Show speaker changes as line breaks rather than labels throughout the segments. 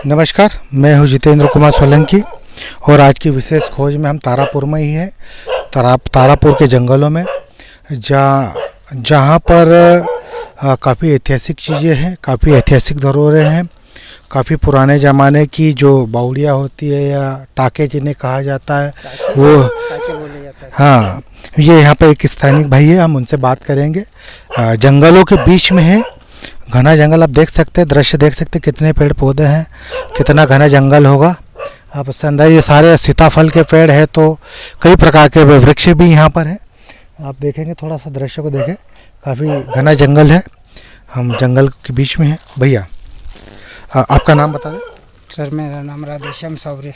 नमस्कार, मैं हूं जितेंद्र कुमार सोलंकी और आज की विशेष खोज में हम तारापुर में ही हैं। तारापुर के जंगलों में जहाँ पर काफ़ी ऐतिहासिक चीज़ें हैं, काफ़ी ऐतिहासिक धरोहरें हैं। काफ़ी पुराने ज़माने की जो बावड़ियाँ होती है या टाके जिन्हें कहा जाता है वो बोले जाता है। हाँ, ये यहाँ पर एक स्थानीय भाई है, हम उनसे बात करेंगे। जंगलों के बीच में है, घना जंगल। आप देख सकते हैं, दृश्य देख सकते हैं, कितने पेड़ पौधे हैं, कितना घना जंगल होगा। आप उससे अंदर ये सारे सीताफल के पेड़ है, तो कई प्रकार के वृक्ष भी यहाँ पर हैं। आप देखेंगे, थोड़ा सा दृश्य को देखें, काफ़ी घना जंगल है। हम जंगल के बीच में हैं। भैया, आपका नाम बता दें।
सर, मेरा नाम राधेश्याम सावरे।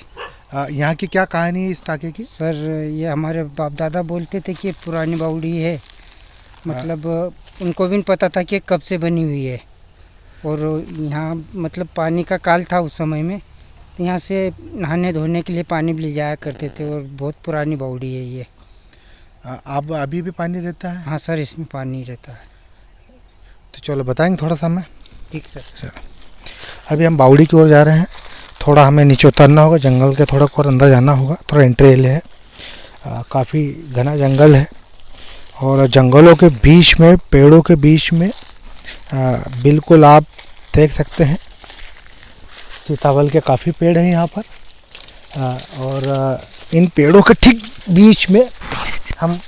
यहाँ की क्या कहानी है इस टाके की?
सर, ये हमारे बाप दादा बोलते थे कि पुरानी बावड़ी है, मतलब उनको भी नहीं पता था कि कब से बनी हुई है। और यहाँ मतलब पानी का काल था उस समय में, तो यहाँ से नहाने धोने के लिए पानी भी ले जाया करते थे। और बहुत पुरानी बावड़ी है ये।
अब अभी भी पानी रहता है?
हाँ सर, इसमें पानी रहता है।
तो चलो बताएंगे थोड़ा सा हमें।
ठीक सर।
अभी हम बावड़ी की ओर जा रहे हैं। थोड़ा हमें नीचे उतरना होगा, जंगल के थोड़ा और अंदर जाना होगा। थोड़ा एंट्री एरिया है, काफ़ी घना जंगल है। और जंगलों के बीच में, पेड़ों के बीच में बिल्कुल आप देख सकते हैं, सीताफल के काफ़ी पेड़ हैं यहाँ पर। और इन पेड़ों के ठीक बीच में हम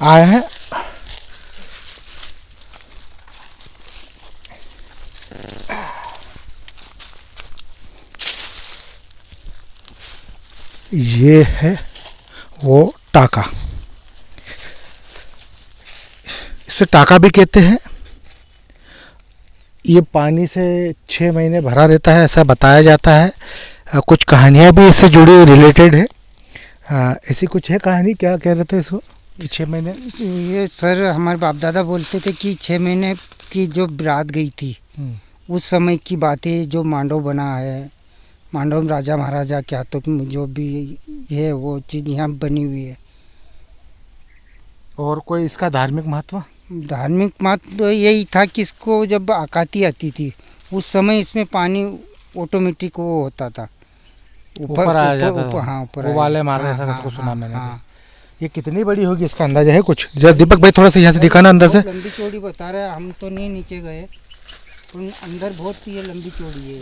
आए हैं। ये है वो टाका, इसे टाका भी कहते हैं। ये पानी से 6 महीने भरा रहता है, ऐसा बताया जाता है। कुछ कहानियाँ भी इससे जुड़ी रिलेटेड है। ऐसी कुछ है कहानी, क्या कह रहे थे इसको कि 6 महीने?
ये सर, हमारे बाप दादा बोलते थे कि 6 महीने की जो रात गई थी, उस समय की बातें, जो मांडव बना है, मांडव राजा महाराजा के हाथों की जो भी है वो चीज़ यहाँ बनी हुई है।
और कोई इसका धार्मिक महत्व?
धार्मिक महत्व तो यही था कि इसको जब आकाती आती थी उस समय इसमें पानी ऑटोमेटिक वो होता था,
ऊपर आ जाता था।
हाँ, ऊपर
वाले मार रहे
हाँ,
थे, उसको सुना मैंने।
हाँ।
ये कितनी बड़ी होगी, इसका अंदाजा है कुछ? जरा दीपक भाई थोड़ा सा यहाँ से दिखाना अंदर से।
लंबी चौड़ी बता रहे हैं, हम तो नहीं नीचे गए, अंदर बहुत ये लंबी चौड़ी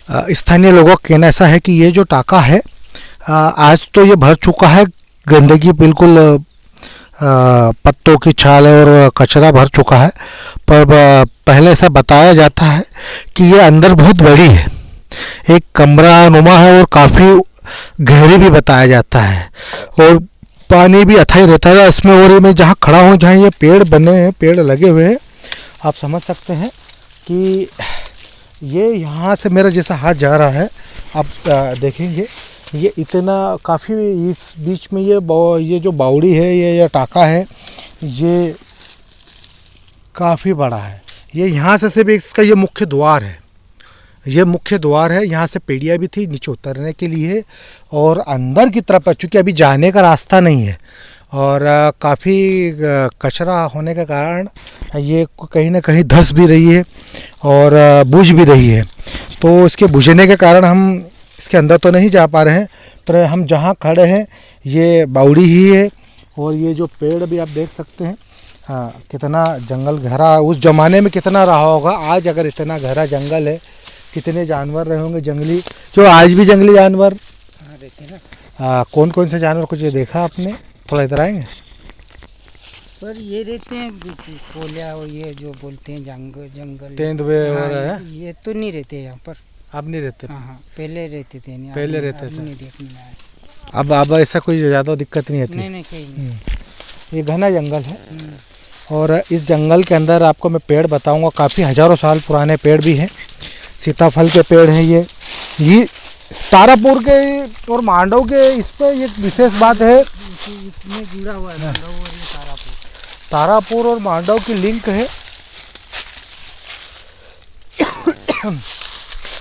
है।
स्थानीय लोगों का कहना ऐसा है कि ये जो टाका है, आज तो ये भर चुका है, गंदगी बिल्कुल, पत्तों की छाल और कचरा भर चुका है। पर पहले ऐसा बताया जाता है कि ये अंदर बहुत बड़ी है, एक कमरा नुमा है और काफ़ी गहरी भी बताया जाता है। और पानी भी अथाई रहता है इसमें। और ये मैं जहाँ खड़ा हूँ, जहाँ ये पेड़ बने हैं, पेड़ लगे हुए हैं, आप समझ सकते हैं कि ये यहाँ से मेरा जैसा हाथ जा रहा है, आप देखेंगे ये इतना काफ़ी, इस बीच में ये जो बावड़ी है, ये टाका है, ये काफ़ी बड़ा है। ये यहाँ से सिर्फ इसका ये मुख्य द्वार है, ये मुख्य द्वार है। यहाँ से सीढ़ियाँ भी थी नीचे उतरने के लिए, और अंदर की तरफ, चूँकि अभी जाने का रास्ता नहीं है और काफ़ी कचरा होने के कारण ये कहीं ना कहीं धंस भी रही है और बुझ भी रही है। तो इसके बुझने के कारण हम इसके अंदर तो नहीं जा पा रहे हैं, पर हम जहाँ खड़े हैं ये बावड़ी ही है। और ये जो पेड़ भी आप देख सकते हैं, हाँ, कितना जंगल गहरा उस ज़माने में कितना रहा होगा। आज अगर इतना गहरा जंगल है, कितने जानवर रहे होंगे जंगली, जो आज भी जंगली जानवर
रहते हैं।
कौन कौन से जानवर कुछ देखा आपने? थोड़ा इधर आएंगे
सर। ये रहते हैं कोलिया, और ये जो बोलते हैं जंगल
तेंदुए और
ये तो नहीं रहते यहाँ पर।
अब नहीं रहते?
हाँ, पहले रहते थे।
पहले रहते थे,
नहीं देखने में आया।
अब ऐसा कोई ज़्यादा दिक्कत नहीं आती?
नहीं, कहीं नहीं।
ये घना जंगल है। और इस जंगल के अंदर आपको मैं पेड़ बताऊंगा, काफ़ी हज़ारों साल पुराने पेड़ भी हैं। सीताफल के पेड़ हैं। ये तारापुर के और मांडव के, इस पर एक विशेष बात है,
इसमें जुड़ा हुआ है
तारापुर और मांडव की लिंक है।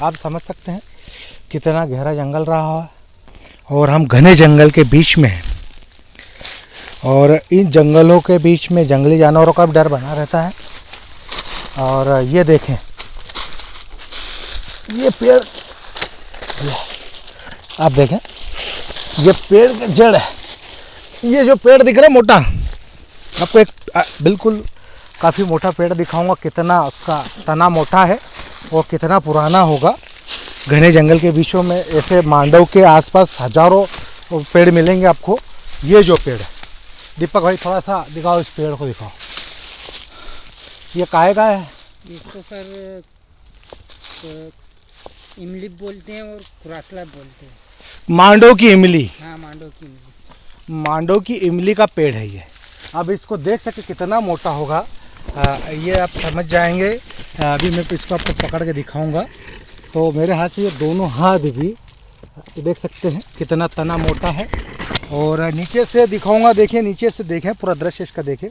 आप समझ सकते हैं कितना गहरा जंगल रहा है, और हम घने जंगल के बीच में हैं। और इन जंगलों के बीच में जंगली जानवरों का भी डर बना रहता है। और ये देखें, ये पेड़, आप देखें ये पेड़ का जड़ है। ये जो पेड़ दिख रहा है मोटा, आपको एक बिल्कुल काफ़ी मोटा पेड़ दिखाऊंगा, कितना उसका तना मोटा है और कितना पुराना होगा। घने जंगल के बीचों में ऐसे मांडव के आसपास हजारों पेड़ मिलेंगे आपको। ये जो पेड़ है, दीपक भाई थोड़ा सा दिखाओ, इस पेड़ को दिखाओ। ये काहे का है?
इसको सर इमली बोलते हैं और कुरासला बोलते हैं।
मांडव की इमली।
हाँ, मांडव की इमली।
मांडव की इमली का पेड़ है ये। अब इसको देख सकते कितना मोटा होगा, ये आप समझ जाएंगे। अभी मैं इसको आपको पकड़ के दिखाऊंगा। तो मेरे हाथ से ये दोनों हाथ भी देख सकते हैं कितना तना मोटा है। और नीचे से दिखाऊंगा, देखिए नीचे से देखें, पूरा दृश्य इसका देखें,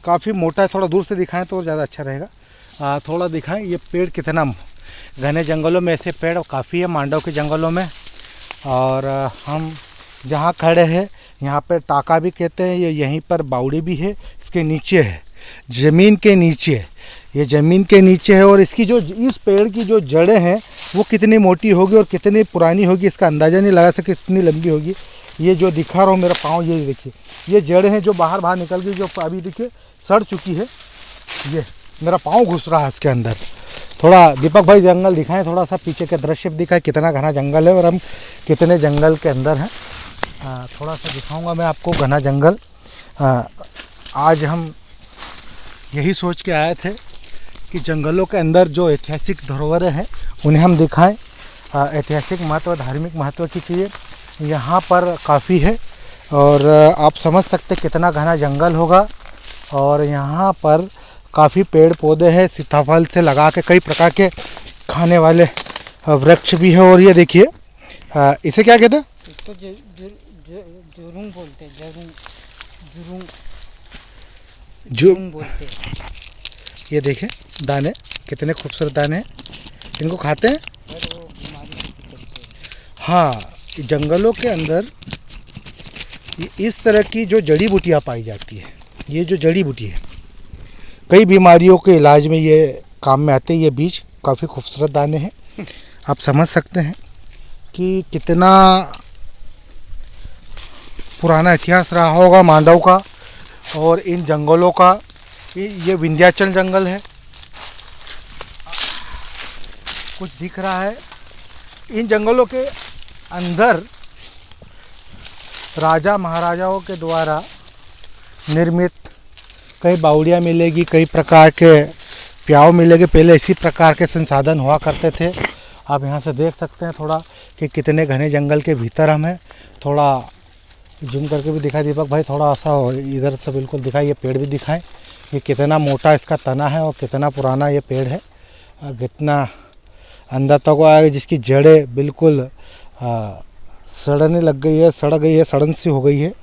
काफ़ी मोटा है। थोड़ा दूर से दिखाएं तो ज़्यादा अच्छा रहेगा। थोड़ा दिखाएं ये पेड़ कितना। घने जंगलों में ऐसे पेड़ काफ़ी है मांडव के जंगलों में। और हम जहाँ खड़े हैं यहाँ पे टाका भी कहते हैं। ये यहीं पर बावड़ी भी है, इसके नीचे है, ज़मीन के नीचे है। ये ज़मीन के नीचे है। और इसकी जो इस पेड़ की जो जड़ें हैं वो कितनी मोटी होगी और कितनी पुरानी होगी इसका अंदाज़ा नहीं लगा सके, कितनी लंबी होगी। ये जो दिखा रहा हूँ मेरा पाँव, ये देखिए, ये जड़ें हैं जो बाहर निकल गई, जो अभी देखिए सड़ चुकी है। ये मेरा पाँव घुस रहा है इसके अंदर। थोड़ा दीपक भाई जंगल दिखाएं, थोड़ा सा पीछे का दृश्य दिखाएं, कितना घना जंगल है और हम कितने जंगल के अंदर हैं। थोड़ा सा दिखाऊंगा मैं आपको घना जंगल। आज हम यही सोच के आए थे कि जंगलों के अंदर जो ऐतिहासिक धरोहरें हैं उन्हें हम दिखाएं। ऐतिहासिक महत्व, धार्मिक महत्व की चीज़ें यहाँ पर काफ़ी है। और आप समझ सकते कितना घना जंगल होगा। और यहाँ पर काफ़ी पेड़ पौधे हैं, सीताफल से लगा के कई प्रकार के खाने वाले वृक्ष भी है। और ये देखिए, इसे क्या कहते हैं?
इसको जुरुंग बोलते हैं। जुरुंग बोलते हैं।
ये देखें दाने, कितने खूबसूरत दाने हैं। इनको खाते हैं
सर, वो बीमारी से बचते हैं।
हाँ, जंगलों के अंदर इस तरह की जो जड़ी बूटियाँ पाई जाती है, ये जो जड़ी बूटी है कई बीमारियों के इलाज में ये काम में आते हैं। ये बीज काफ़ी खूबसूरत दाने हैं। आप समझ सकते हैं कि कितना पुराना इतिहास रहा होगा मांडव का और इन जंगलों का। ये विंध्याचल जंगल है, कुछ दिख रहा है। इन जंगलों के अंदर राजा महाराजाओं के द्वारा निर्मित कई बावड़ियाँ मिलेगी, कई प्रकार के प्याव मिलेंगे। पहले इसी प्रकार के संसाधन हुआ करते थे। आप यहाँ से देख सकते हैं थोड़ा कि कितने घने जंगल के भीतर हम हैं। थोड़ा जूम करके भी दिखाई दीपक भाई, थोड़ा सा इधर से बिल्कुल दिखाई, ये पेड़ भी दिखाएं कि कितना मोटा इसका तना है और कितना पुराना ये पेड़ है। कितना अंदर तक आया, जिसकी जड़ें बिल्कुल सड़ने लग गई है, सड़ गई है, सड़न सी हो गई है।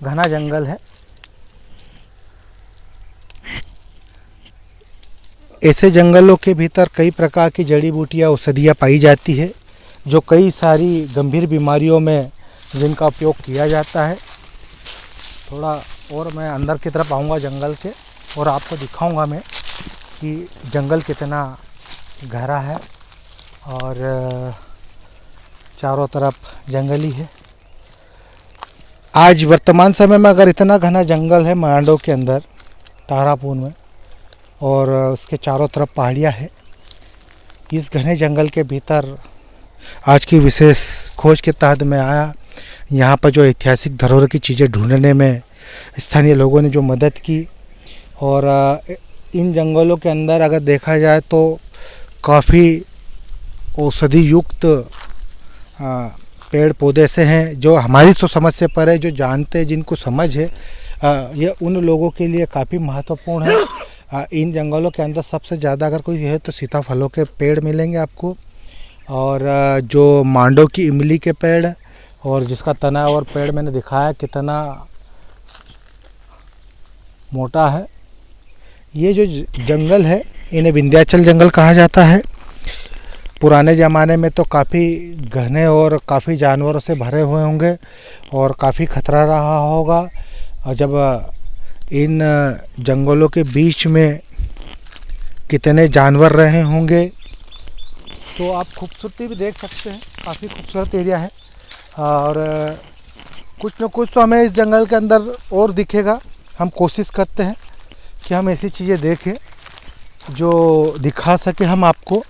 घना जंगल है। ऐसे जंगलों के भीतर कई प्रकार की जड़ी बूटियाँ, औषधियाँ पाई जाती है जो कई सारी गंभीर बीमारियों में जिनका उपयोग किया जाता है। थोड़ा और मैं अंदर की तरफ आऊँगा जंगल के और आपको दिखाऊंगा मैं कि जंगल कितना गहरा है और चारों तरफ जंगल ही है। आज वर्तमान समय में अगर इतना घना जंगल है मांडव के अंदर, तारापुर में, और उसके चारों तरफ पहाड़ियाँ है, इस घने जंगल के भीतर आज की विशेष खोज के तहत मैं आया। यहाँ पर जो ऐतिहासिक धरोहर की चीज़ें ढूंढने में स्थानीय लोगों ने जो मदद की। और इन जंगलों के अंदर अगर देखा जाए तो काफ़ी औषधि युक्त पेड़ पौधे से हैं जो हमारी तो समझ से परे, जो जानते हैं, जिनको समझ है, ये उन लोगों के लिए काफ़ी महत्वपूर्ण है। इन जंगलों के अंदर सबसे ज़्यादा अगर कोई है तो सीताफलों के पेड़ मिलेंगे आपको। और जो मांडव की इमली के पेड़, और जिसका तना और पेड़ मैंने दिखाया कितना मोटा है। ये जो जंगल है इन्हें विंध्याचल जंगल कहा जाता है। पुराने ज़माने में तो काफ़ी घने और काफ़ी जानवरों से भरे हुए होंगे और काफ़ी खतरा रहा होगा। और जब इन जंगलों के बीच में कितने जानवर रहे होंगे। तो आप खूबसूरती भी देख सकते हैं, काफ़ी खूबसूरत एरिया है। और कुछ न कुछ तो हमें इस जंगल के अंदर और दिखेगा। हम कोशिश करते हैं कि हम ऐसी चीज़ें देखें जो दिखा सके हम आपको।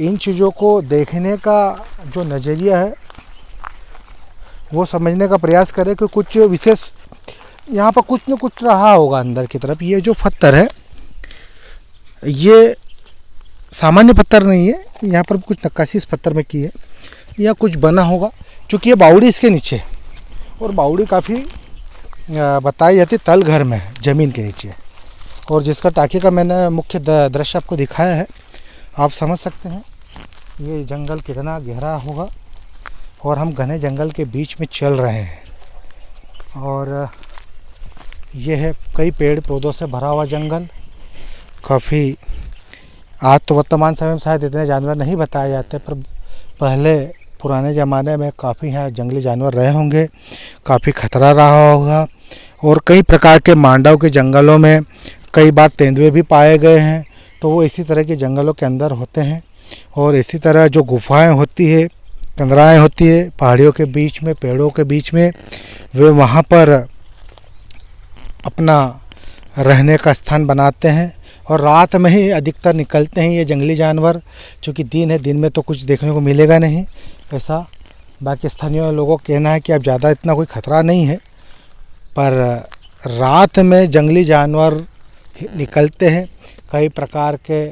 इन चीज़ों को देखने का जो नज़रिया है वो समझने का प्रयास करें कि कुछ विशेष यहाँ पर कुछ न कुछ रहा होगा अंदर की तरफ। ये जो पत्थर है ये सामान्य पत्थर नहीं है, यहाँ पर कुछ नक्काशी इस पत्थर में की है या कुछ बना होगा, क्योंकि ये बावड़ी इसके नीचे है और बावड़ी काफ़ी बताई जाती तल घर में है, ज़मीन के नीचे। और जिसका टाँकी का मैंने मुख्य दृश्य आपको दिखाया है, आप समझ सकते हैं ये जंगल कितना गहरा होगा। और हम घने जंगल के बीच में चल रहे हैं और ये है कई पेड़ पौधों से भरा हुआ जंगल। काफ़ी आज तो वर्तमान समय में शायद इतने जानवर नहीं बताए जाते, पर पहले पुराने ज़माने में काफ़ी यहाँ जंगली जानवर रहे होंगे, काफ़ी खतरा रहा होगा। और कई प्रकार के मांडव के जंगलों में कई बार तेंदुए भी पाए गए हैं, तो वो इसी तरह के जंगलों के अंदर होते हैं। और इसी तरह जो गुफाएं होती है, कंदराएँ होती है पहाड़ियों के बीच में, पेड़ों के बीच में, वे वहाँ पर अपना रहने का स्थान बनाते हैं और रात में ही अधिकतर निकलते हैं ये जंगली जानवर, क्योंकि दिन है, दिन में तो कुछ देखने को मिलेगा नहीं ऐसा। बाकी स्थानीय लोगों का कहना है कि अब ज़्यादा इतना कोई ख़तरा नहीं है, पर रात में जंगली जानवर निकलते हैं, कई प्रकार के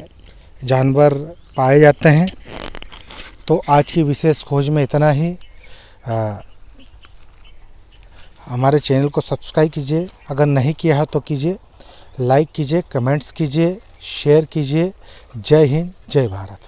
जानवर पाए जाते हैं। तो आज की विशेष खोज में इतना ही। हमारे चैनल को सब्सक्राइब कीजिए, अगर नहीं किया है तो कीजिए, लाइक कीजिए, कमेंट्स कीजिए, शेयर कीजिए। जय हिंद, जय भारत।